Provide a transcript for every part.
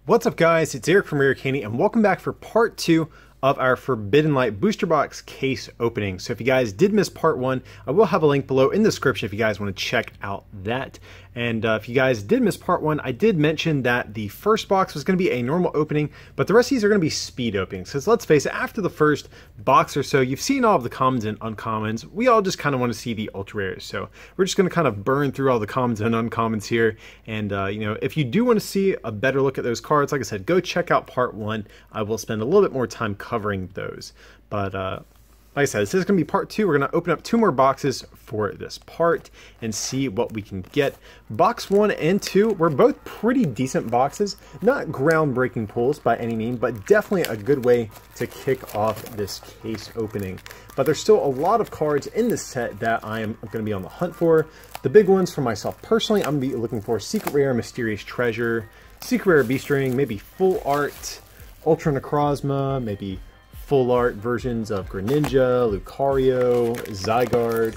What's up guys, it's Eric from Rare Candy and welcome back for part 2 of our Forbidden Light booster box case opening. So if you guys did miss part 1, I will have a link below in the description if you guys want to check out that. And if you guys did miss part 1, I did mention that the first box was going to be a normal opening, but the rest of these are going to be speed openings. Because let's face it, after the first box or so, you've seen all of the commons and uncommons. We all just kind of want to see the ultra rares. So we're just going to kind of burn through all the commons and uncommons here. And you know, if you do want to see a better look at those cards, like I said, go check out part 1. I will spend a little bit more time covering those. But like I said, this is going to be part 2. We're going to open up 2 more boxes for this part and see what we can get. Box 1 and 2 were both pretty decent boxes. Not groundbreaking pulls by any means, but definitely a good way to kick off this case opening. But there's still a lot of cards in this set that I am going to be on the hunt for. The big ones for myself personally, I'm going to be looking for Secret Rare Mysterious Treasure, Secret Rare Beastring, maybe Full Art, Ultra Necrozma, maybe full art versions of Greninja, Lucario, Zygarde.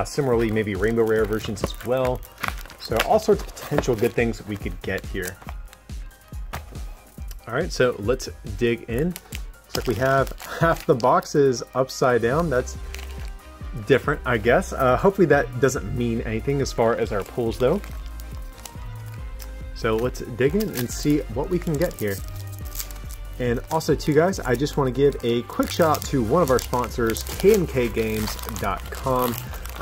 Similarly, maybe rainbow rare versions as well. So all sorts of potential good things that we could get here. All right, so let's dig in. Looks like we have half the boxes upside down. That's different, I guess. Hopefully that doesn't mean anything as far as our pulls though. So let's dig in and see what we can get here. And also too guys, I just want to give a quick shout out to one of our sponsors, knkgames.com.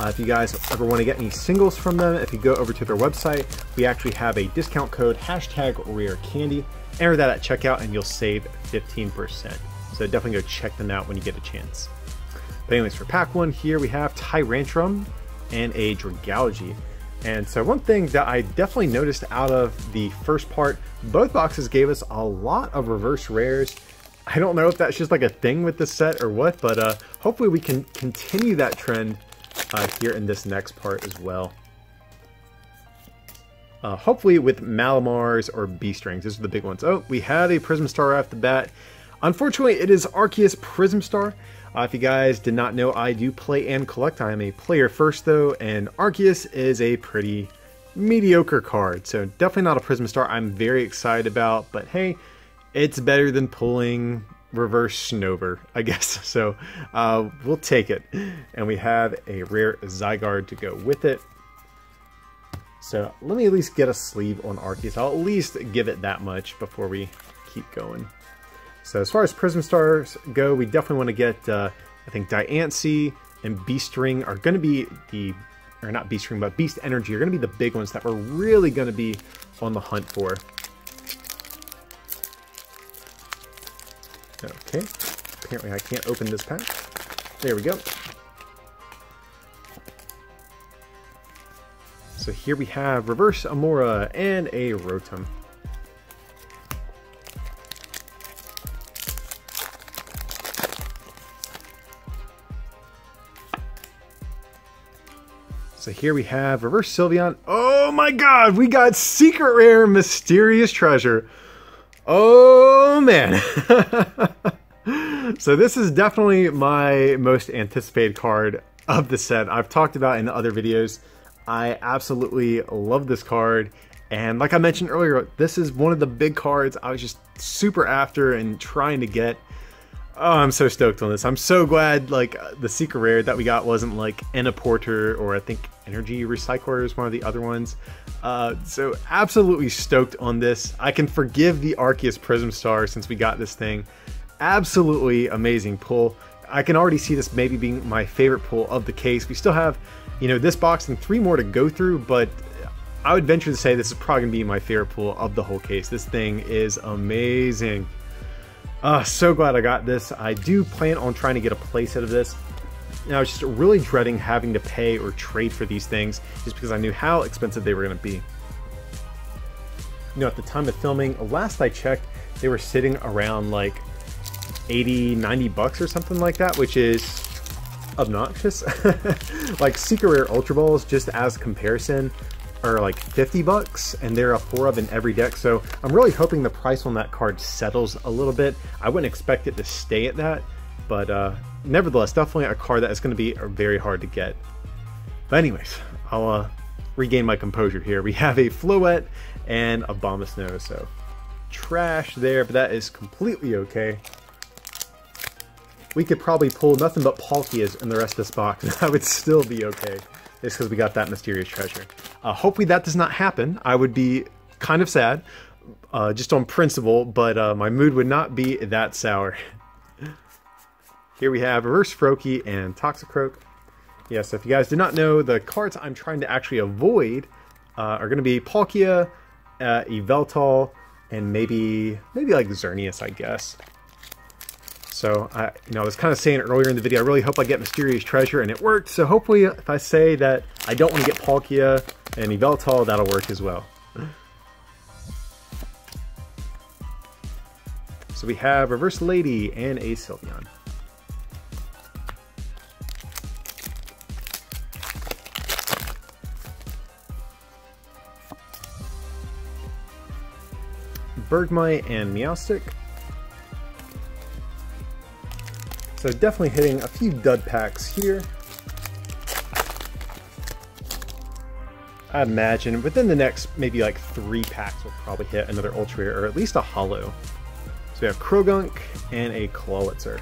If you guys ever want to get any singles from them, if you go over to their website, we actually have a discount code #RareCandy. Enter that at checkout and you'll save 15%. So definitely go check them out when you get a chance. But anyways, for pack 1 here we have Tyrantrum and a Dragalge. And so one thing that I definitely noticed out of the first part, both boxes gave us a lot of reverse rares. I don't know if that's just like a thing with this set or what, but hopefully we can continue that trend here in this next part as well. Hopefully with Malamars or Beastrings, those are the big ones. Oh, we had a Prism Star off the bat. Unfortunately, it is Arceus Prism Star. If you guys did not know, I do play and collect. I am a player first though, and Arceus is a pretty mediocre card. So definitely not a Prism Star I'm very excited about, but hey, it's better than pulling reverse Snover, I guess. So we'll take it. And we have a rare Zygarde to go with it. So let me at least get a sleeve on Arceus. I'll at least give it that much before we keep going. So as far as Prism Stars go, we definitely want to get, I think Diancie and Beastring are going to be the, or not Beastring, but Beast Energy are going to be the big ones that we're really going to be on the hunt for. Okay, apparently I can't open this pack. There we go. So here we have Reverse Amora and a Rotom. So here we have Reverse Sylveon. Oh my god, we got Secret Rare Mysterious Treasure. Oh man. So this is definitely my most anticipated card of the set. I've talked about in other videos. I absolutely love this card. And like I mentioned earlier, this is one of the big cards I was just super after and trying to get. Oh, I'm so stoked on this. I'm so glad like the Secret Rare that we got wasn't like Ennaporter or I think Energy Recycler is one of the other ones. So absolutely stoked on this. I can forgive the Arceus Prism Star since we got this thing. Absolutely amazing pull. I can already see this maybe being my favorite pull of the case. We still have, you know, this box and 3 more to go through, but I would venture to say this is probably gonna be my favorite pull of the whole case. This thing is amazing. So glad I got this. I do plan on trying to get a playset of this. And I was just really dreading having to pay or trade for these things just because I knew how expensive they were going to be. You know, at the time of filming, last I checked, they were sitting around like 80, 90 bucks or something like that, which is obnoxious. Like Secret Rare Ultra Balls, just as comparison, are like 50 bucks and there are 4 of in every deck. So I'm really hoping the price on that card settles a little bit. I wouldn't expect it to stay at that, but nevertheless, definitely a card that is going to be very hard to get. But anyways, I'll regain my composure here. We have a Floette and a Abomasnow, so trash there, but that is completely okay. We could probably pull nothing but Palkias in the rest of this box, and that would still be okay. It's because we got that mysterious treasure. Hopefully that does not happen. I would be kind of sad, just on principle, but my mood would not be that sour. Here we have Reverse Froakie and Toxicroak. Yeah, so if you guys do not know, the cards I'm trying to actually avoid are going to be Palkia, Yveltal, and maybe like Xerneas, I guess. So, I was kind of saying earlier in the video, I really hope I get Mysterious Treasure, and it worked. So hopefully, if I say that I don't want to get Palkia and Yveltal, that'll work as well. So we have Reverse Lady and a Sylveon. Bergmite and Meowstic. So definitely hitting a few dud packs here. I imagine within the next maybe like 3 packs we'll probably hit another Ultra Rare or at least a Holo. So we have Krogunk and a Clawitzer.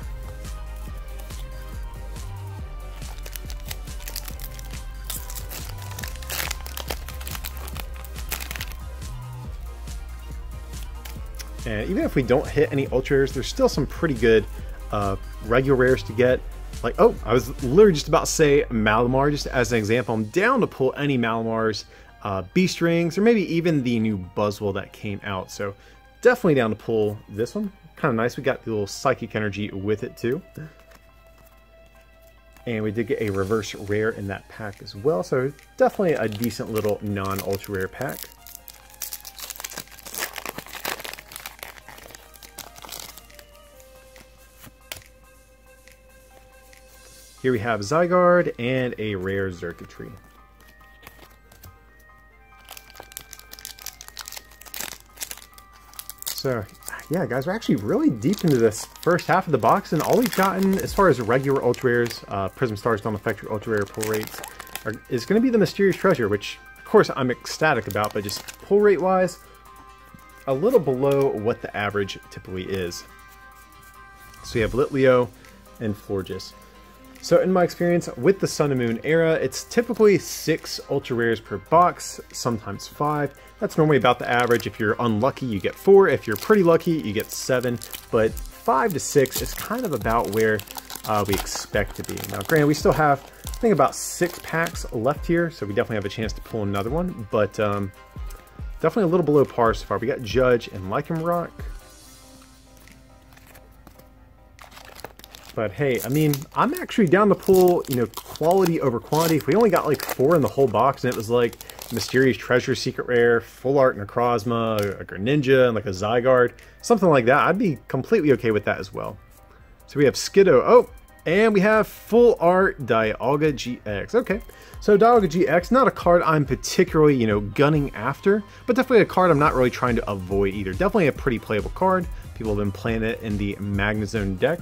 And even if we don't hit any Ultra Rares, there's still some pretty good regular rares to get. Like, oh, I was literally just about to say Malamar, just as an example. I'm down to pull any Malamars, Beast Rings, or maybe even the new Buzzwole that came out. So definitely down to pull this one. Kind of nice. We got the little Psychic Energy with it too. And we did get a reverse rare in that pack as well. So definitely a decent little non-ultra rare pack. Here we have Zygarde and a rare Xurkitree. So, yeah, guys, we're actually really deep into this first half of the box, and all we've gotten as far as regular Ultra Rares, Prism Stars don't affect your Ultra Rare pull rates, is going to be the Mysterious Treasure, which, of course, I'm ecstatic about, but just pull rate-wise, a little below what the average typically is. So we have Litleo and Florges. So in my experience with the Sun and Moon era, it's typically 6 Ultra Rares per box, sometimes 5. That's normally about the average. If you're unlucky, you get 4. If you're pretty lucky, you get 7. But 5 to 6 is kind of about where we expect to be. Now, granted, we still have, I think, about 6 packs left here, so we definitely have a chance to pull another one. But definitely a little below par so far. We got Judge and Lycanroc. But hey, I mean, I'm actually down to pull, quality over quantity. If we only got like 4 in the whole box and it was like Mysterious Treasure, Secret Rare, Full Art Necrozma, a Greninja, and like a Zygarde, something like that, I'd be completely okay with that as well. So we have Skiddo. Oh, and we have Full Art Dialga GX. Okay, so Dialga GX, not a card I'm particularly, gunning after, but definitely a card I'm not really trying to avoid either. Definitely a pretty playable card. People have been playing it in the Magnezone deck.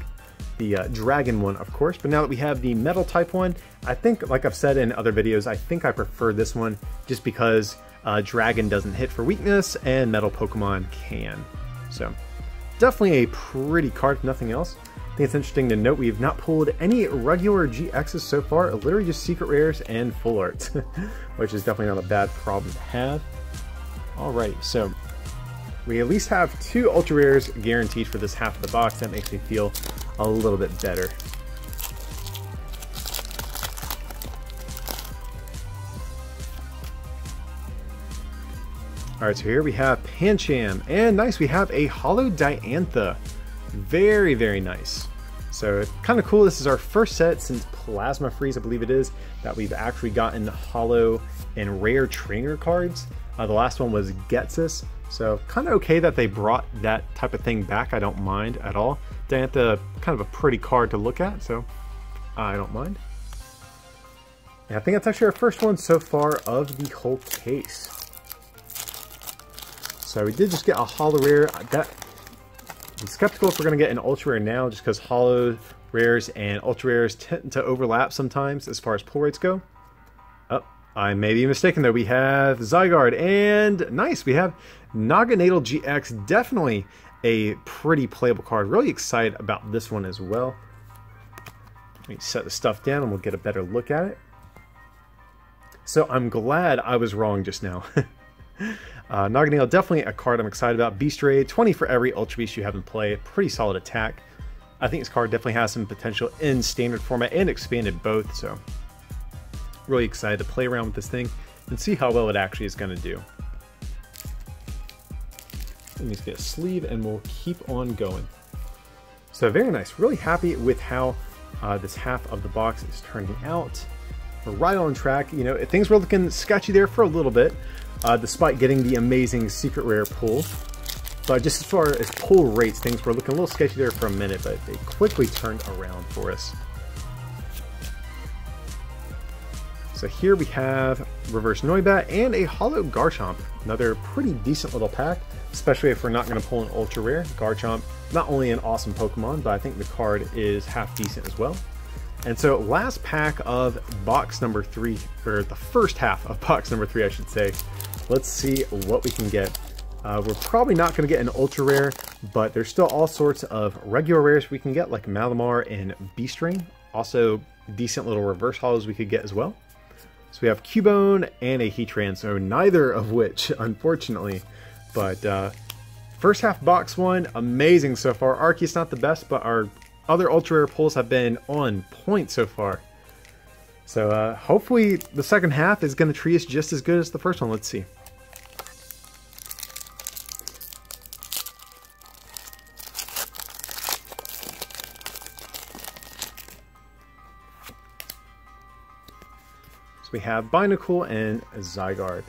The Dragon one, of course, but now that we have the Metal type one, I think, like I've said in other videos, I think I prefer this one just because Dragon doesn't hit for weakness and Metal Pokemon can. So, definitely a pretty card, if nothing else. I think it's interesting to note we've not pulled any regular GXs so far, literally just Secret Rares and Full Arts, which is definitely not a bad problem to have. Alright, so we at least have 2 Ultra Rares guaranteed for this half of the box. That makes me feel a little bit better. Alright, so here we have Pancham, and nice, we have a Holo Diantha. Very, very nice. So, kind of cool, this is our first set since Plasma Freeze, I believe it is, that we've actually gotten Holo and rare trainer cards. The last one was Ghetsis, so kind of okay that they brought that type of thing back. I don't mind at all. Diantha, kind of a pretty card to look at, so I don't mind. And I think that's actually our first one so far of the whole case. So we did just get a Holo Rare. I'm skeptical if we're going to get an Ultra Rare now, just because Holo Rares and Ultra Rares tend to overlap sometimes as far as pull rates go. Oh, I may be mistaken though. We have Zygarde, and nice, we have Naganadel GX. Definitely a pretty playable card. Really excited about this one as well. Let me set the stuff down and we'll get a better look at it. So I'm glad I was wrong just now. Naganadel, definitely a card I'm excited about. Beast Raid, 20 for every Ultra Beast you have in play. Pretty solid attack. I think this card definitely has some potential in standard format and expanded both, so really excited to play around with this thing and see how well it actually is going to do. Let me just get a sleeve and we'll keep on going. So very nice. Really happy with how this half of the box is turning out. We're right on track. You know, things were looking sketchy there for a little bit, despite getting the amazing secret rare pull. But just as far as pull rates, things were looking a little sketchy there for a minute, but they quickly turned around for us. So here we have Reverse Noibat and a Holo Garchomp. Another pretty decent little pack, especially if we're not going to pull an Ultra Rare. Garchomp, not only an awesome Pokemon, but I think the card is half decent as well. And so last pack of box number 3, or the first half of box number 3, I should say. Let's see what we can get. We're probably not going to get an Ultra Rare, but there's still all sorts of regular rares we can get, like Malamar and Beast Ring. Also, decent little reverse holos we could get as well. So we have Cubone and a Heatran, so neither of which, unfortunately. But first half box 1, amazing so far. Arceus not the best, but our other Ultra Rare pulls have been on point so far. So hopefully the second half is going to treat us just as good as the first one. Let's see. So we have Binacle and Zygarde.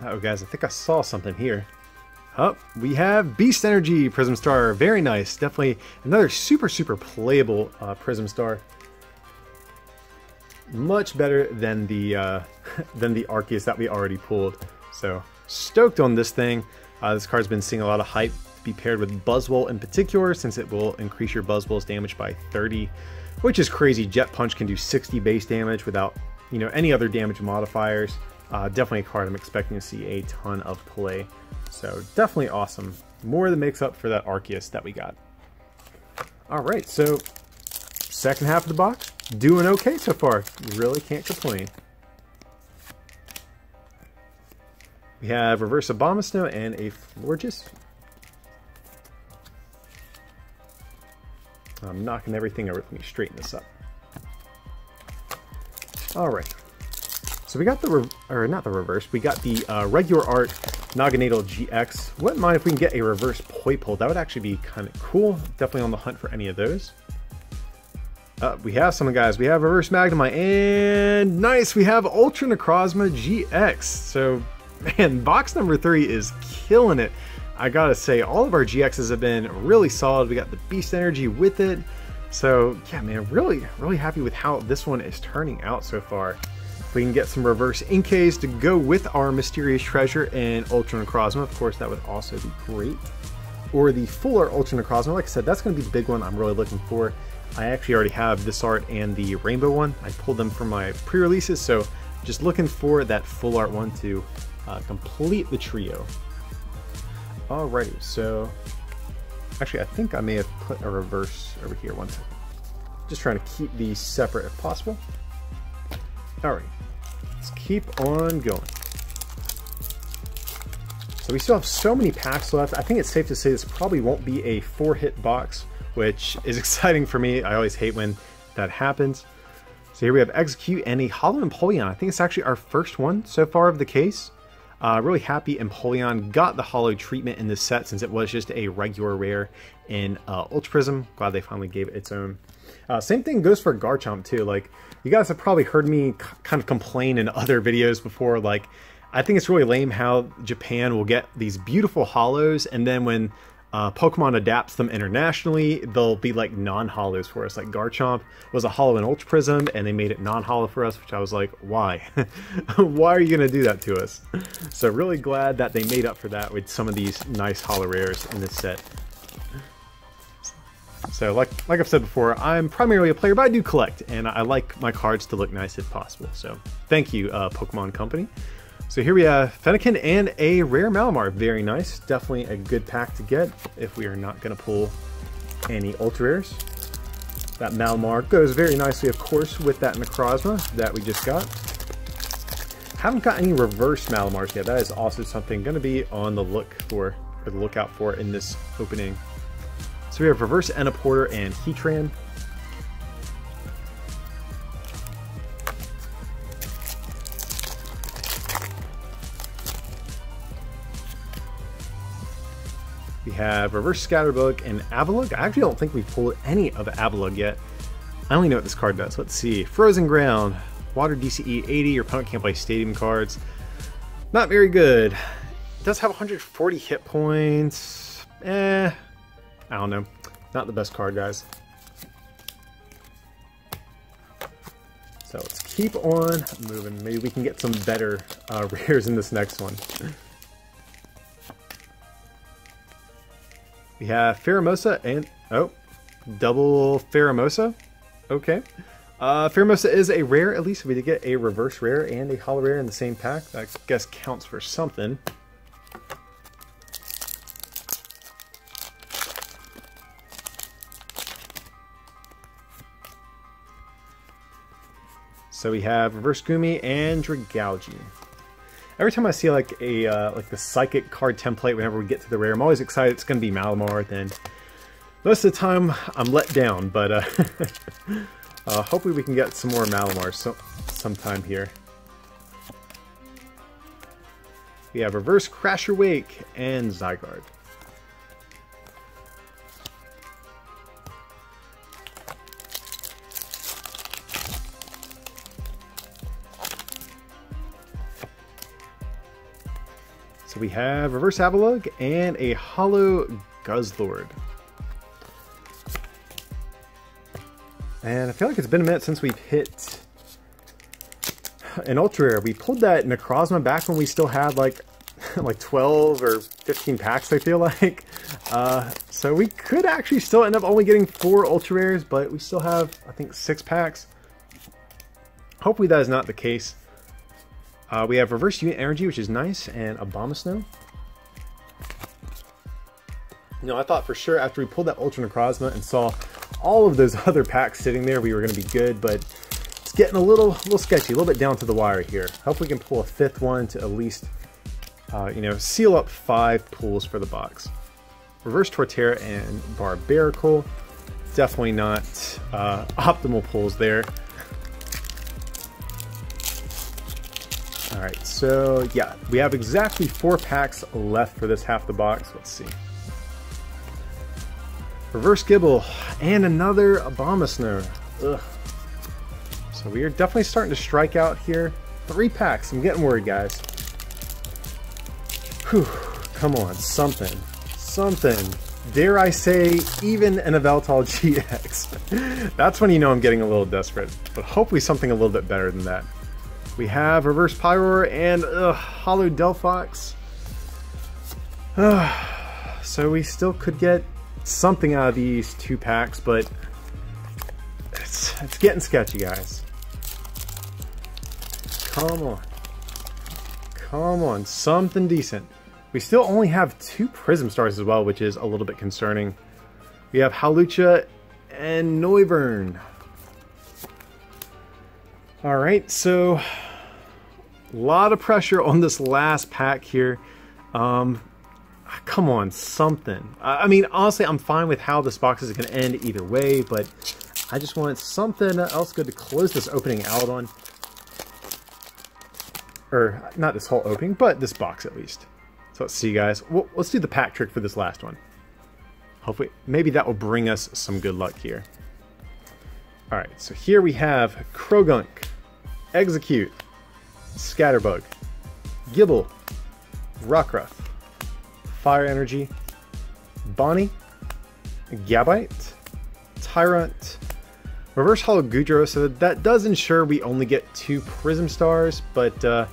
Oh guys, I think I saw something here. Oh, we have Beast Energy Prism Star. Very nice. Definitely another super playable Prism Star. Much better than the Arceus that we already pulled. So stoked on this thing. This card's been seeing a lot of hype. Be paired with Buzzwole in particular, since it will increase your Buzzwole's damage by 30, which is crazy. Jet Punch can do 60 base damage without, you know, any other damage modifiers. Definitely a card I'm expecting to see a ton of play. So definitely awesome. More than makes up for that Arceus that we got. Alright, so second half of the box, doing okay so far. Really can't complain. We have Reverse Abomasnow and a Florges. I'm knocking everything over. Let me straighten this up. Alright. So we got the, not the reverse, we got the regular art Naganadel GX. Wouldn't mind if we can get a reverse Poipole. That would actually be kind of cool. Definitely on the hunt for any of those. We have some guys. We have Reverse Magnemite, and nice, we have Ultra Necrozma GX. So, man, box number 3 is killing it. I gotta say, all of our GXs have been really solid. We got the Beast Energy with it. So, yeah, man, really happy with how this one is turning out so far. If we can get some reverse Inkays to go with our Mysterious Treasure and Ultra Necrozma, of course, that would also be great. Or the fuller Ultra Necrozma. Like I said, that's going to be the big one I'm really looking for. I actually already have this art and the rainbow one. I pulled them from my pre-releases, so just looking for that full art one to complete the trio. Alrighty, so actually I think I may have put a reverse over here. One second. Just trying to keep these separate if possible. Alright, let's keep on going. So we still have so many packs left. I think it's safe to say this probably won't be a 4-hit box, which is exciting for me. I always hate when that happens. So here we have Execute and a Holo Empoleon. I think it's actually our first one so far of the case. Really happy Empoleon got the Holo treatment in this set, since it was just a regular rare in Ultra Prism. Glad they finally gave it its own. Same thing goes for Garchomp too. Like, you guys have probably heard me kind of complain in other videos before. Like, I think it's really lame how Japan will get these beautiful holos, and then when Pokemon adapts them internationally, they'll be like non-holos for us. Like Garchomp was a holo in Ultra Prism, and they made it non-holo for us, which I was like, why? Why are you going to do that to us? So really glad that they made up for that with some of these nice holo rares in this set. So like I've said before, I'm primarily a player, but I do collect, and I like my cards to look nice if possible. So thank you, Pokemon Company. So here we have Fennekin and a rare Malamar. Very nice. Definitely a good pack to get if we are not going to pull any Ultra Rares. That Malamar goes very nicely, of course, with that Necrozma that we just got. Haven't got any reverse Malamars yet. That is also something going to be on the lookout for in this opening. So we have reverse Ennaporter and Heatran. We have reverse Scatterbug and Avalugg. I actually don't think we've pulled any of Avalugg yet. I only know what this card does. Let's see. Frozen Ground. Water DCE 80. Your opponent can't play stadium cards. Not very good. It does have 140 hit points. I don't know. Not the best card, guys. So let's keep on moving. Maybe we can get some better rares in this next one. We have Pheromosa and... oh, double Pheromosa. Okay. Pheromosa is a rare, at least we did get a reverse rare and a holo rare in the same pack. That I guess counts for something. So we have reverse Gumi and Dragalge. Every time I see like a like the psychic card template, whenever we get to the rare, I'm always excited it's going to be Malamar. Then most of the time I'm let down, but hopefully we can get some more Malamars sometime here. We have reverse Crasher Wake and Zygarde. So we have reverse Avalugg and a holo Guzzlord. And I feel like it's been a minute since we've hit an Ultra Rare. We pulled that Necrozma back when we still had like 12 or 15 packs, I feel like. So we could actually still end up only getting 4 Ultra Rares, but we still have, I think, 6 packs. Hopefully that is not the case. We have reverse unit energy, which is nice, and Abomasnow. You know, I thought for sure after we pulled that Ultra Necrozma and saw all of those other packs sitting there, we were going to be good, but it's getting a little sketchy, a little bit down to the wire here. Hopefully we can pull a 5th one to at least, you know, seal up 5 pulls for the box. Reverse Torterra and Barbaracle. Definitely not optimal pulls there. Alright, so yeah, we have exactly 4 packs left for this half the box. Let's see. Reverse Gibble and another Abomasnow. Ugh. So we are definitely starting to strike out here. 3 packs. I'm getting worried, guys. Whew. Come on, something. Something. Dare I say, even an Yveltal GX. That's when you know I'm getting a little desperate. But hopefully something a little bit better than that. We have reverse Pyroar and holo Delphox. So we still could get something out of these 2 packs, but it's getting sketchy, guys. Come on. Come on, something decent. We still only have 2 Prism Stars as well, which is a little bit concerning. We have Hawlucha and Noivern. Alright, so a lot of pressure on this last pack here. Come on, something. I mean, honestly, I'm fine with how this box is going to end either way, but I just wanted something else good to close this opening out on. Or, not this whole opening, but this box at least. So let's see, guys. Let's do the pack trick for this last one. Hopefully, maybe that will bring us some good luck here. Alright, so here we have Krogunk, Execute, Scatterbug, Gibble, Rockruff, Fire Energy, Bonnie, Gabite, Tyrant, Reverse Holo Goodrow, so that does ensure we only get 2 Prism Stars, but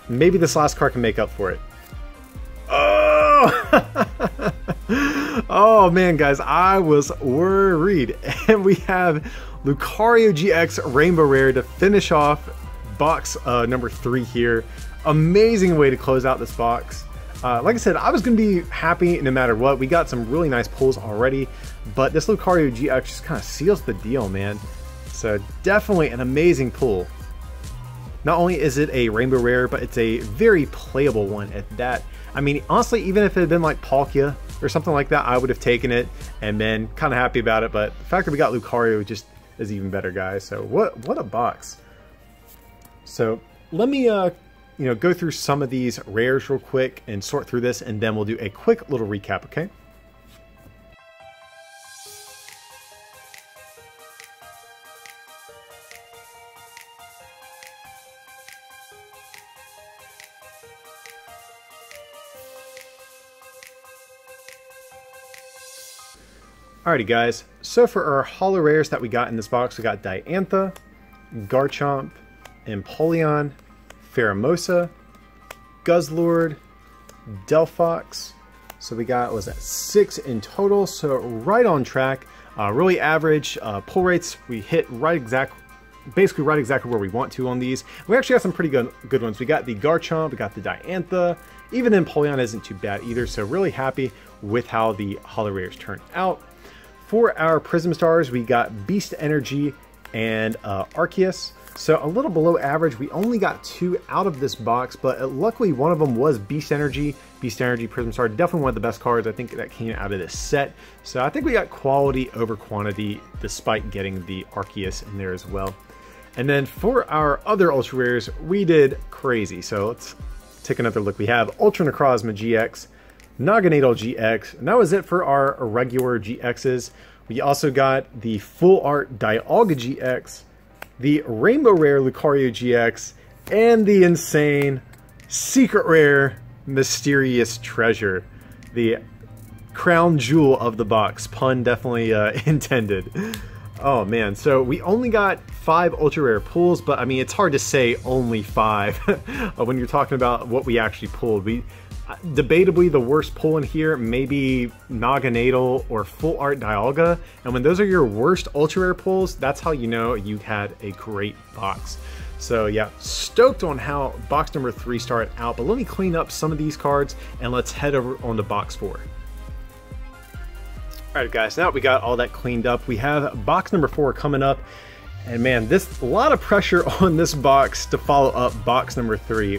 maybe this last card can make up for it. Oh! Oh man, guys, I was worried. And we have Lucario GX Rainbow Rare to finish off box number 3 here. Amazing way to close out this box. Like I said, I was going to be happy no matter what. We got some really nice pulls already, but this Lucario GX just kind of seals the deal, man. So definitely an amazing pull. Not only is it a Rainbow Rare, but it's a very playable one at that. I mean, honestly, even if it had been like Palkia or something like that, I would have taken it and been kind of happy about it. But the fact that we got Lucario just is even better, guys. So what a box. So let me go through some of these rares real quick and sort through this, and then we'll do a quick little recap, okay? Alrighty guys, so for our holo rares that we got in this box, we got Diantha, Garchomp, Empoleon, Pheromosa, Guzzlord, Delphox. So we got, was that 6 in total, so right on track. Really average pull rates. We hit basically right exactly where we want to on these. We actually got some pretty good ones. We got the Garchomp, we got the Diantha, even Empoleon isn't too bad either, so really happy with how the holo rares turned out. For our Prism Stars, we got Beast Energy and Arceus. So a little below average. We only got 2 out of this box, but luckily one of them was Beast Energy. Beast Energy Prism Star, definitely one of the best cards I think that came out of this set. So I think we got quality over quantity despite getting the Arceus in there as well. And then for our other Ultra Rares, we did crazy. So let's take another look. We have Ultra Necrozma GX, Naganadel GX, and that was it for our regular GXs. We also got the Full Art Dialga GX, the Rainbow Rare Lucario GX, and the insane Secret Rare Mysterious Treasure. The crown jewel of the box, pun definitely intended. Oh man, so we only got 5 Ultra Rare pulls, but I mean, it's hard to say only 5 when you're talking about what we actually pulled. Debatably, the worst pull in here may be Naganadel or Full Art Dialga, and when those are your worst Ultra Rare pulls, that's how you know you had a great box. So yeah, stoked on how box number 3 started out, but let me clean up some of these cards and let's head over on to box 4. Alright guys, now that we got all that cleaned up, we have box number 4 coming up, and man, a lot of pressure on this box to follow up box number 3.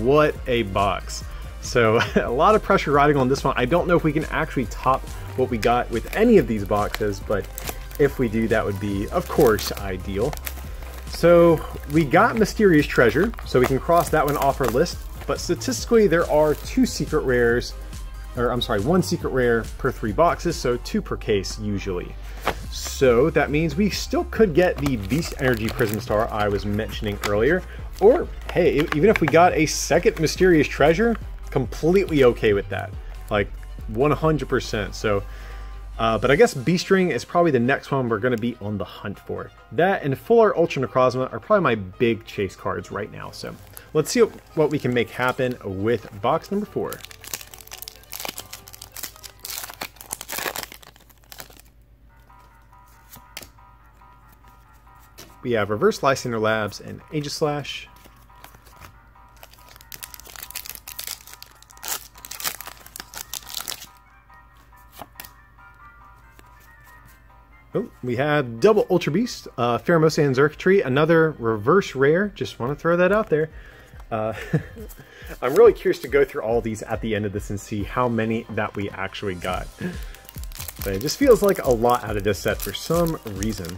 What a box. So a lot of pressure riding on this one. I don't know if we can actually top what we got with any of these boxes, but if we do, that would be, of course, ideal. So we got Mysterious Treasure, so we can cross that one off our list, but statistically there are 2 secret rares, or I'm sorry, 1 secret rare per 3 boxes, so 2 per case usually. So that means we still could get the Beast Energy Prism Star I was mentioning earlier, or hey, even if we got a second Mysterious Treasure, completely okay with that, like 100%. So but I guess B-String is probably the next one we're going to be on the hunt for. That and Full Art Ultra Necrozma are probably my big chase cards right now. So let's see what we can make happen with box number 4. We have Reverse Lysander Labs and Aegislash. Oh, we have double Ultra Beast, Pheromosa and Xurkitree, another reverse rare. Just want to throw that out there. I'm really curious to go through all these at the end of this and see how many that we actually got. But it just feels like a lot out of this set for some reason.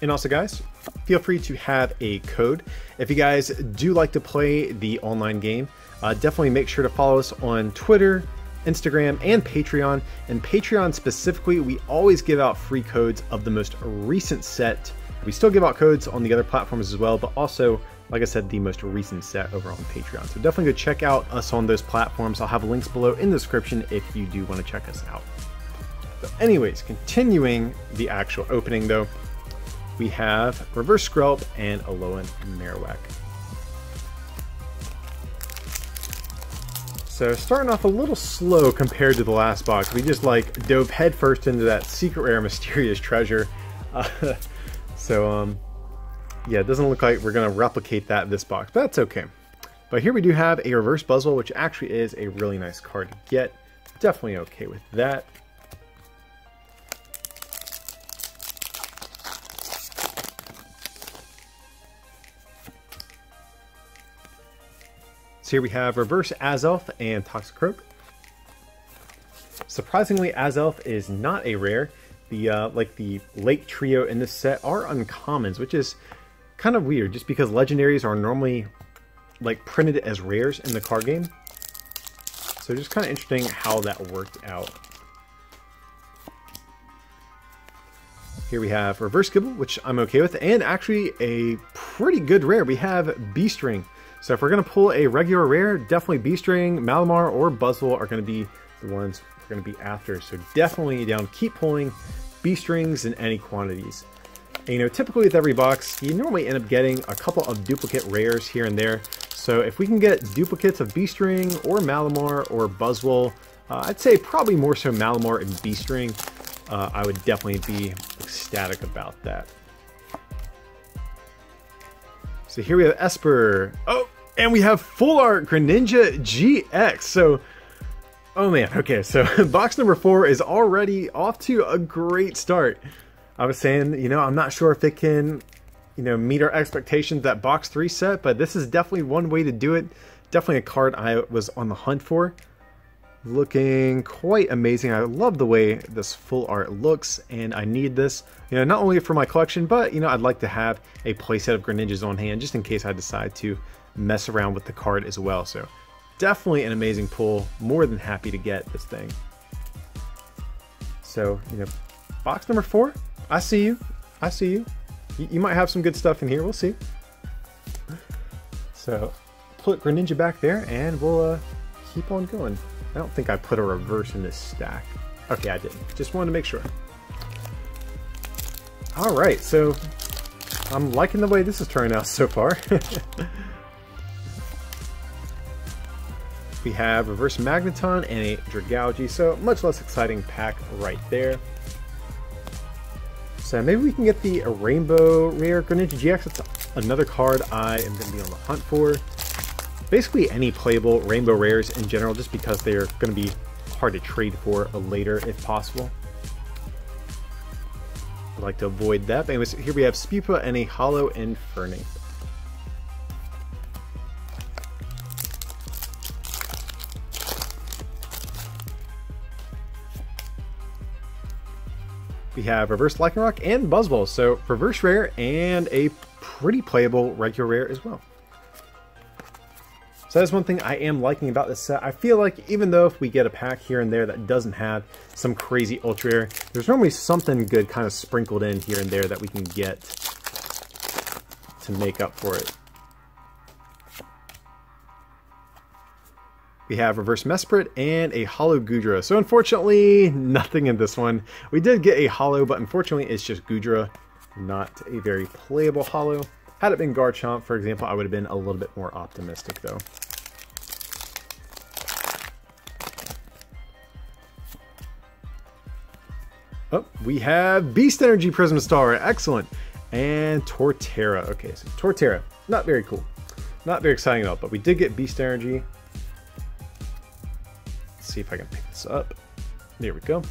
And also guys, feel free to have a code. If you guys do like to play the online game, definitely make sure to follow us on Twitter, Instagram, and Patreon. And Patreon specifically, we always give out free codes of the most recent set. We still give out codes on the other platforms as well, but also, like I said, the most recent set over on Patreon. So definitely go check out us on those platforms. I'll have links below in the description if you do want to check us out. So anyways, continuing the actual opening though, we have Reverse Skrelp and Alolan Marowak. So starting off a little slow compared to the last box. We just like dove headfirst into that secret rare mysterious treasure. Yeah, it doesn't look like we're going to replicate that in this box, but that's okay. But here we do have a reverse Buzzwole, which actually is a really nice card to get. Definitely okay with that. So here we have reverse Azelf and Toxicroak. Surprisingly, Azelf is not a rare. Like the late trio in this set are uncommons, which is kind of weird, just because legendaries are normally like printed as rares in the card game. So just kind of interesting how that worked out. Here we have reverse Gibble, which I'm okay with, and actually a pretty good rare. We have B-String. So if we're going to pull a regular rare, definitely B-String, Malamar, or Buzzwole are going to be the ones we're going to be after. So definitely down, keep pulling B-Strings in any quantities. And, you know, typically with every box, you normally end up getting a couple of duplicate rares here and there. So if we can get duplicates of B-String or Malamar or Buzzwole, I'd say probably more so Malamar and B-String, I would definitely be ecstatic about that. So here we have Esper. Oh, and we have full art Greninja GX. So, oh man, okay, so box number 4 is already off to a great start. I was saying, you know, I'm not sure if it can, you know, meet our expectations that box 3 set, but this is definitely one way to do it. Definitely a card I was on the hunt for. Looking quite amazing. I love the way this full art looks, and I need this, you know, not only for my collection, but, you know, I'd like to have a playset of Greninjas on hand just in case I decide to mess around with the card as well. So definitely an amazing pull. More than happy to get this thing. So, you know, box number 4, I see you. I see you. You might have some good stuff in here. We'll see. So put Greninja back there, and we'll keep on going. I don't think I put a reverse in this stack. Okay, I didn't. Just wanted to make sure. Alright, so I'm liking the way this is turning out so far. We have reverse Magneton and a Dragalge, so much less exciting pack right there. So maybe we can get the Rainbow Rare Greninja GX. That's another card I am going to be on the hunt for. Basically any playable Rainbow Rares in general, just because they're going to be hard to trade for later if possible. I'd like to avoid that. But anyways, here we have Spupa and a Hollow Infernape. We have reverse Lycanroc and Buzzwole, so reverse rare and a pretty playable regular rare as well. So that's one thing I am liking about this set. I feel like even though if we get a pack here and there that doesn't have some crazy ultra rare, there's normally something good kind of sprinkled in here and there that we can get to make up for it. We have reverse Mesprit and a hollow Goodra. So unfortunately, nothing in this one. We did get a hollow, but unfortunately it's just Goodra, not a very playable hollow. Had it been Garchomp, for example, I would have been a little bit more optimistic, though. Oh, we have Beast Energy Prism Star. Excellent. And Torterra. Okay, so Torterra. Not very cool. Not very exciting at all, but we did get Beast Energy. Let's see if I can pick this up. There we go.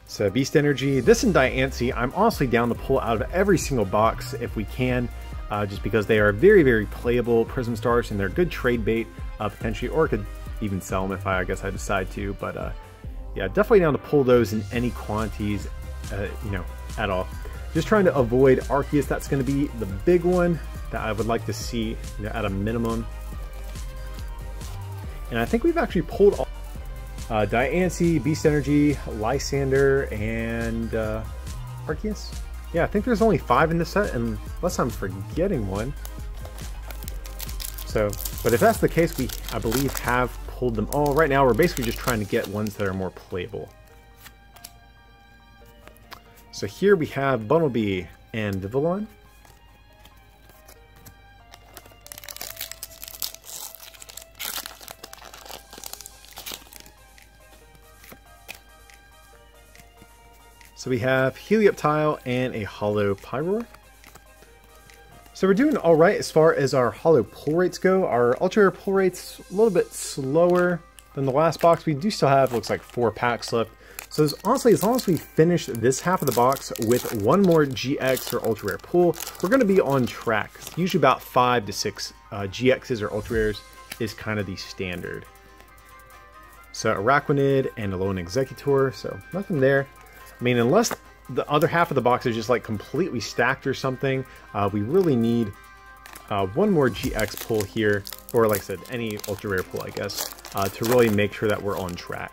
So Beast Energy, this and Diancie, I'm honestly down to pull out of every single box if we can, just because they are very, very playable Prism Stars and they're good trade bait, potentially, or I could even sell them if I guess I decide to, but yeah, definitely down to pull those in any quantities, you know, at all. Just trying to avoid Arceus. That's going to be the big one that I would like to see, you know, at a minimum. And I think we've actually pulled all Diancie, Beast Energy, Lysander, and Arceus. Yeah, I think there's only 5 in this set, unless I'm forgetting one. So, but if that's the case, we, I believe, have pulled them all. Right now, we're basically just trying to get ones that are more playable. So here we have Bumblebee and Vivillon. So we have Helioptile and a Holo Pyroar. So we're doing alright as far as our Holo pull rates go. Our Ultra Rare pull rates a little bit slower than the last box. We do still have, looks like 4 packs left. So honestly, as long as we finish this half of the box with one more GX or Ultra Rare pull, we're going to be on track. Usually about 5 to 6 GXs or Ultra Rares is kind of the standard. So Araquanid and a Lone Executor, so nothing there. I mean, unless the other half of the box is just like completely stacked or something, we really need one more GX pull here, or like I said, any Ultra Rare pull, I guess, to really make sure that we're on track.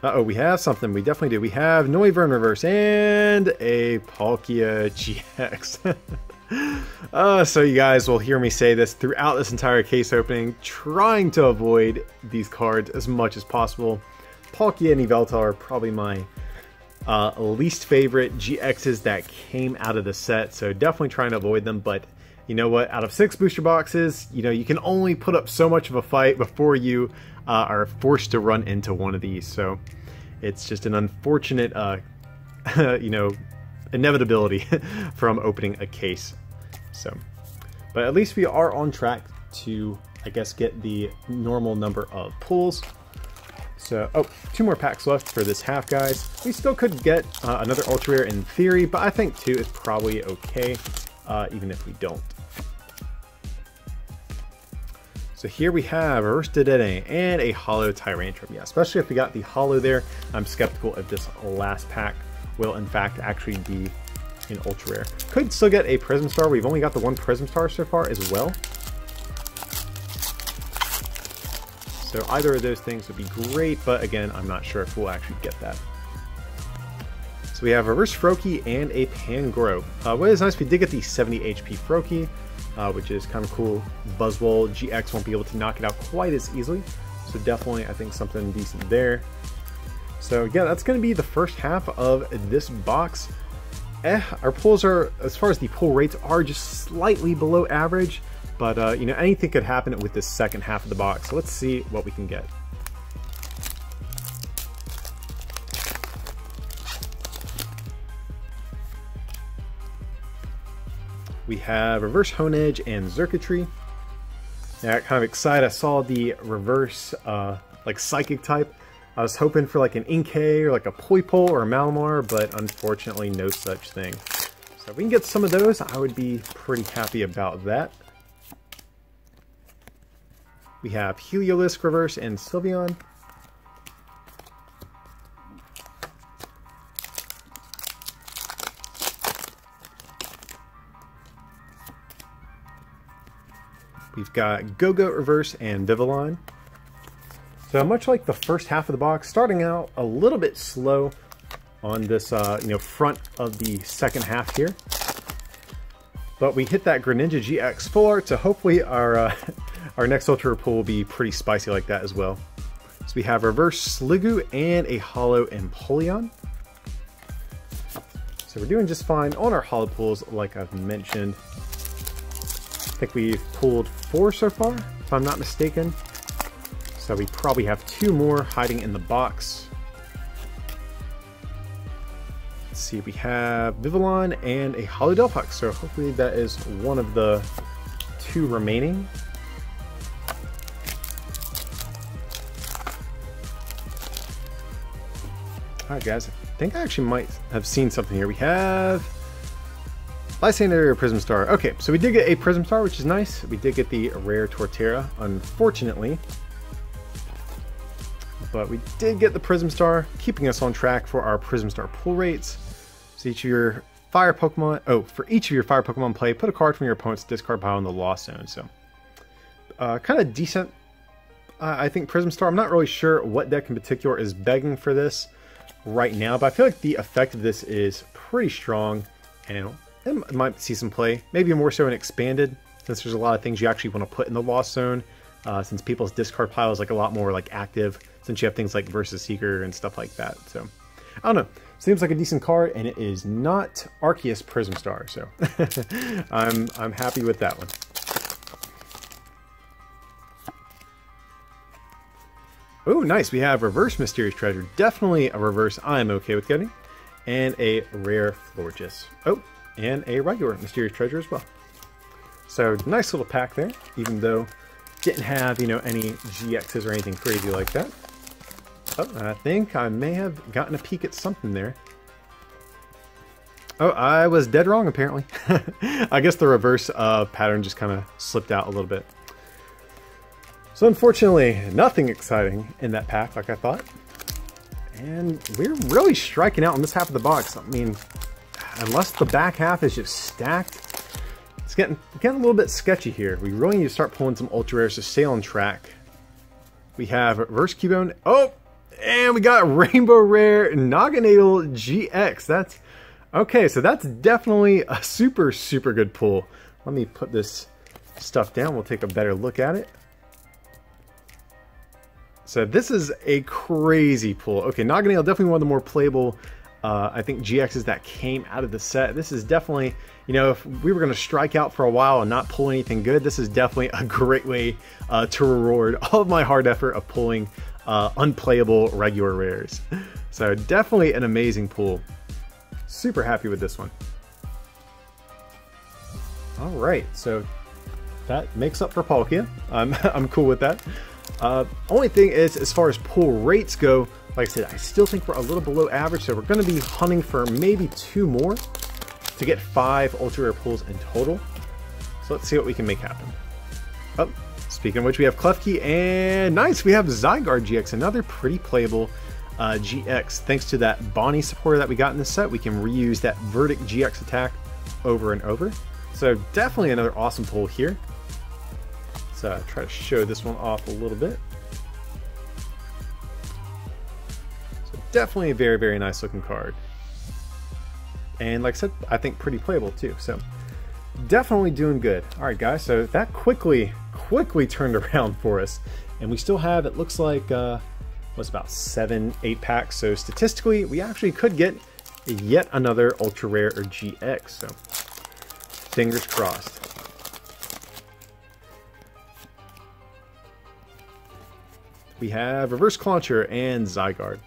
Uh-oh, we have something. We definitely do. We have Noivern Reverse and a Palkia GX. So you guys will hear me say this throughout this entire case opening, trying to avoid these cards as much as possible. Palkia and Yveltal are probably my least favorite GXs that came out of the set, so definitely trying to avoid them. But you know what? Out of 6 booster boxes, you know, you can only put up so much of a fight before you are forced to run into one of these. So it's just an unfortunate, you know, inevitability from opening a case. So, but at least we are on track to, I guess, get the normal number of pulls. So, oh, 2 more packs left for this half, guys. We still could get another Ultra Rare in theory, but I think 2 is probably okay, even if we don't. So here we have Reverse Dedenne and a Holo Tyrantrum. Yeah, especially if we got the Holo there, I'm skeptical if this last pack will in fact actually be an Ultra Rare. Could still get a Prism Star. We've only got the 1 Prism Star so far as well. So either of those things would be great, but again, I'm not sure if we'll actually get that. So we have Reverse Froakie and a Pangoro. What is nice, we did get the 70 HP Froakie, which is kind of cool. Buzzwole GX won't be able to knock it out quite as easily, so definitely I think something decent there. So yeah, that's going to be the first half of this box. Our pulls are, as far as the pull rates, are just slightly below average, but you know, anything could happen with this second half of the box. So let's see what we can get. We have Reverse Honedge and Xurkitree. Yeah, I got kind of excited. I saw the reverse like Psychic type. I was hoping for like an Inkay or like a Poipole or a Malamar, but unfortunately no such thing. So if we can get some of those, I would be pretty happy about that. We have Heliolisk Reverse and Sylveon. We've got Go-Go Reverse and Vivillon. So much like the first half of the box, starting out a little bit slow on this you know, front of the second half here. But we hit that Greninja GX full art, so hopefully our next Ultra pull will be pretty spicy like that as well. So we have Reverse Sliggoo and a Holo Empoleon. So we're doing just fine on our Holo pulls, like I've mentioned. I think we've pulled 4 so far, if I'm not mistaken. So we probably have 2 more hiding in the box. Let's see, we have Vivillon and a Holo Delphox, so hopefully that is one of the 2 remaining. Alright guys, I think I actually might have seen something here. We have Lysander Prism Star. Okay, so we did get a Prism Star, which is nice. We did get the rare Torterra, unfortunately. But we did get the Prism Star, keeping us on track for our Prism Star pull rates. So each of your fire Pokemon, for each of your fire Pokemon play, put a card from your opponent's discard pile in the Lost Zone. So kind of decent, I think, Prism Star. I'm not really sure what deck in particular is begging for this right now, but I feel like the effect of this is pretty strong, and it might see some play. Maybe more so in Expanded, since there's a lot of things you actually want to put in the Lost Zone, since people's discard pile is like a lot more like active, since you have things like Versus Seeker and stuff like that. So I don't know, seems like a decent card, and it is not Arceus Prism Star, so I'm happy with that one. Oh, nice. We have reverse Mysterious Treasure. Definitely a reverse I'm okay with getting. And a rare Florges. Oh, and a regular Mysterious Treasure as well. So nice little pack there, even though didn't have, you know, any GXs or anything crazy like that. Oh, I think I may have gotten a peek at something there. Oh, I was dead wrong apparently. I guess the reverse pattern just kind of slipped out a little bit. So unfortunately, nothing exciting in that pack like I thought. And we're really striking out on this half of the box. I mean, unless the back half is just stacked, it's getting a little bit sketchy here. We really need to start pulling some ultra rares to stay on track. We have reverse Cubone. Oh, and we got rainbow rare Naganadel GX. That's okay. So that's definitely a super good pull. Let me put this stuff down. We'll take a better look at it. So this is a crazy pull. Okay, Naganadel definitely one of the more playable, I think, GXs that came out of the set. This is definitely, you know, if we were going to strike out for a while and not pull anything good, this is definitely a great way to reward all of my hard effort of pulling unplayable regular rares. So definitely an amazing pull. Super happy with this one. All right, so that makes up for Palkia. I'm cool with that. Only thing is, as far as pull rates go, like I said, I still think we're a little below average, so we're going to be hunting for maybe 2 more to get 5 ultra rare pulls in total. So let's see what we can make happen. Oh, speaking of which, we have Klefki, and nice, we have Zygarde GX, another pretty playable GX. Thanks to that Bonnie supporter that we got in this set, we can reuse that Verdict GX attack over and over. So definitely another awesome pull here. Try to show this one off a little bit. So definitely a very nice looking card. And like I said, I think pretty playable too. So definitely doing good. All right, guys. So that quickly turned around for us, and we still have, it looks like, what's about 7-8 packs. So statistically, we actually could get yet another ultra rare or GX. So fingers crossed. We have Reverse Clauncher and Zygarde.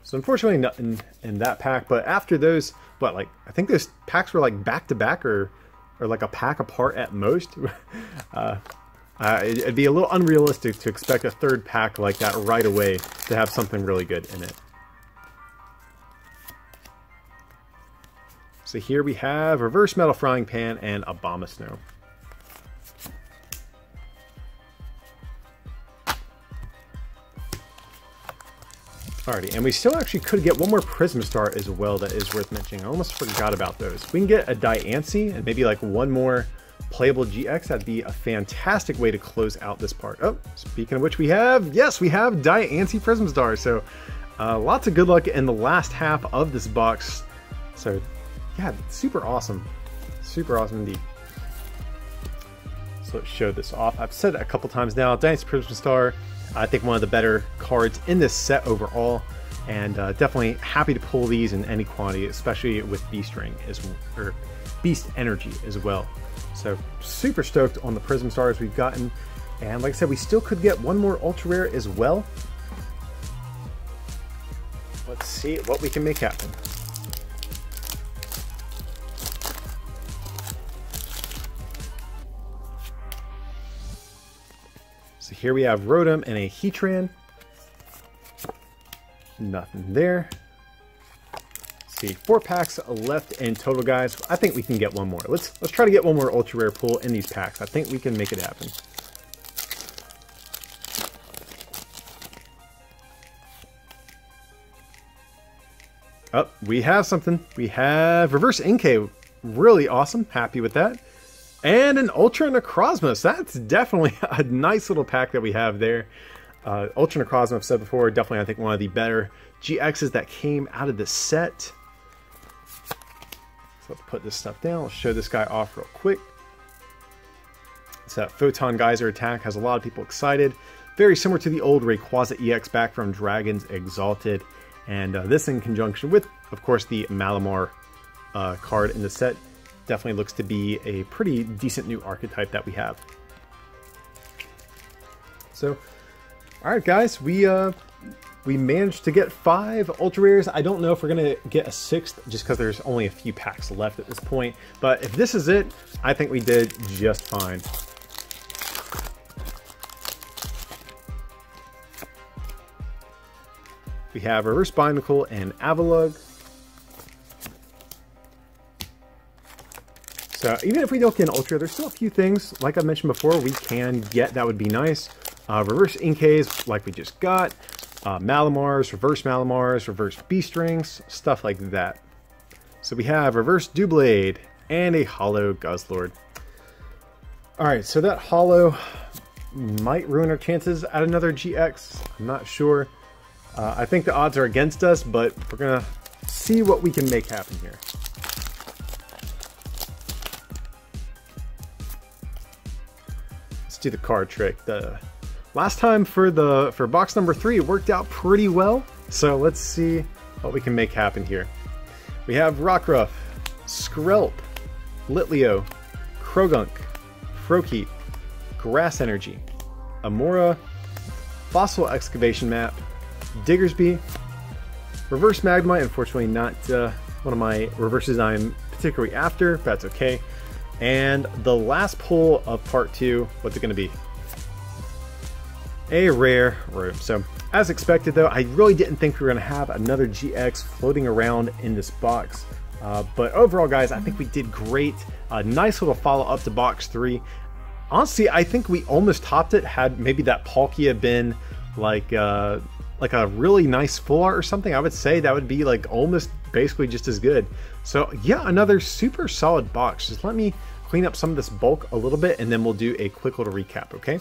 So unfortunately nothing in that pack, but after those, what, like, I think those packs were like back to back or like a pack apart at most. It'd be a little unrealistic to expect a third pack like that right away to have something really good in it. So here we have Reverse Metal Frying Pan and Abomasnow. Alrighty, and we still actually could get one more Prism Star as well that is worth mentioning. I almost forgot about those. If we can get a Diancie and maybe like one more playable GX, that'd be a fantastic way to close out this part. Oh, speaking of which, we have Diancie Prism Star. So lots of good luck in the last half of this box. So yeah, super awesome indeed. So let's show this off. I've said it a couple times now, Diancie Prism Star, I think one of the better cards in this set overall, and definitely happy to pull these in any quantity, especially with Beast Ring or Beast Energy as well. So super stoked on the Prism Stars we've gotten, and like I said, we still could get one more ultra rare as well. Let's see what we can make happen. So here we have Rotom and a Heatran. Nothing there. Let's see, 4 packs left in total, guys. I think we can get one more. Let's try to get one more ultra rare pull in these packs. I think we can make it happen. Oh, we have something. We have Reverse Inkay. Really awesome. Happy with that. And an Ultra Necrozma. So that's definitely a nice little pack that we have there. Ultra Necrozma, I've said before, definitely I think one of the better GXs that came out of the set. So let's put this stuff down. Let's show this guy off real quick. So that Photon Geyser attack has a lot of people excited. Very similar to the old Rayquaza EX back from Dragons Exalted. And this in conjunction with, of course, the Malamar card in the set. Definitely looks to be a pretty decent new archetype that we have. So All right, guys, we managed to get 5 ultra rares. I don't know if we're gonna get a 6th just because there's only a few packs left at this point. But if this is it, I think we did just fine. We have Reverse Binacle and Avalugg. So even if we don't get an Ultra, there's still a few things, like I mentioned before, we can get that would be nice. Reverse Inkays, like we just got. Malamars, Reverse B-Strings, stuff like that. So we have Reverse Doublade and a Holo Guzzlord. Alright, so that Holo might ruin our chances at another GX. I'm not sure. I think the odds are against us, but we're going to see what we can make happen here. Let's do the card trick. The last time for box number 3, it worked out pretty well. So let's see what we can make happen here. We have Rockruff, Skrelp, Litleo, Krogunk, Froakie, Grass Energy, Amora, Fossil Excavation Map, Diggersby, Reverse Magnemite, unfortunately not one of my reverses I'm particularly after, but that's okay. And the last pull of part 2, what's it going to be? A rare room. So as expected though, I really didn't think we were going to have another GX floating around in this box. But overall guys, I think we did great. A nice little follow up to box 3. Honestly, I think we almost topped it had maybe that Palkia been like a really nice full art or something. I would say that would be like almost basically just as good. So yeah, another super solid box. Just let me clean up some of this bulk a little bit and then we'll do a quick little recap, okay?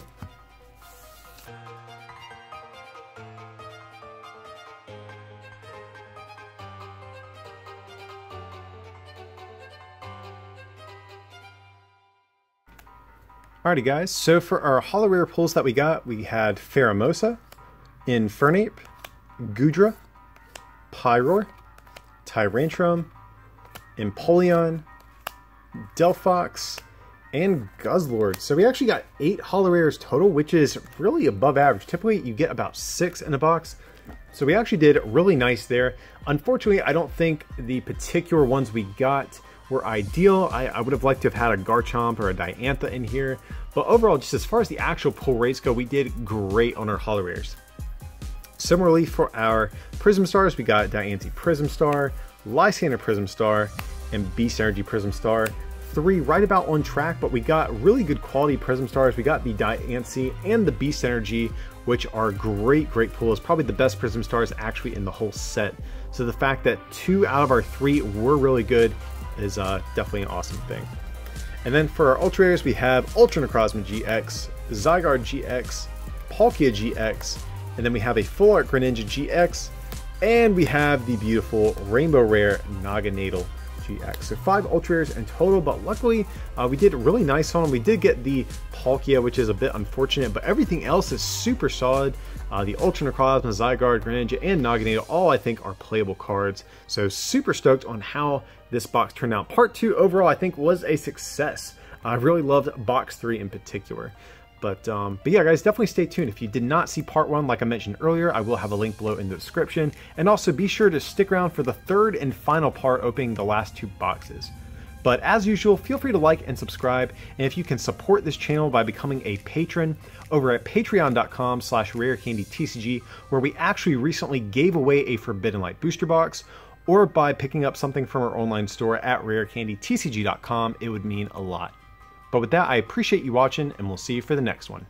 Alrighty guys, so for our holo rare pulls that we got, we had Pheromosa, Infernape, Goodra, Pyroar, Tyrantrum, Empoleon, Delphox, and Guzzlord. So we actually got 8 holo rares total, which is really above average. Typically you get about 6 in a box. So we actually did really nice there. Unfortunately, I don't think the particular ones we got were ideal. I would have liked to have had a Garchomp or a Diantha in here. But overall, just as far as the actual pull rates go, we did great on our holo rares. Similarly, for our Prism Stars, we got Diancie Prism Star, Lysandre Prism Star, and Beast Energy Prism Star. 3 right about on track, but we got really good quality Prism Stars. We got the Diancie and the Beast Energy, which are great pulls. Probably the best Prism Stars actually in the whole set. So the fact that 2 out of our 3 were really good is definitely an awesome thing. And then for our Ultra Rares, we have Ultra Necrozma GX, Zygarde GX, Palkia GX, and then we have a Full Art Greninja GX, and we have the beautiful Rainbow Rare Naganadel GX. So 5 Ultra Rares in total, but luckily we did really nice on them. We did get the Palkia, which is a bit unfortunate, but everything else is super solid. The Ultra Necrozma, Zygarde, Greninja, and Naganadel all I think are playable cards. So super stoked on how this box turned out. Part 2 overall I think was a success. I really loved box 3 in particular. But yeah guys, definitely stay tuned. If you did not see part 1, like I mentioned earlier, I will have a link below in the description. And also be sure to stick around for the 3rd and final part opening the last 2 boxes. But as usual, feel free to like and subscribe, and if you can support this channel by becoming a patron over at patreon.com/rarecandytcg, where we actually recently gave away a Forbidden Light booster box, or by picking up something from our online store at rarecandytcg.com, it would mean a lot. But with that, I appreciate you watching, and we'll see you for the next one.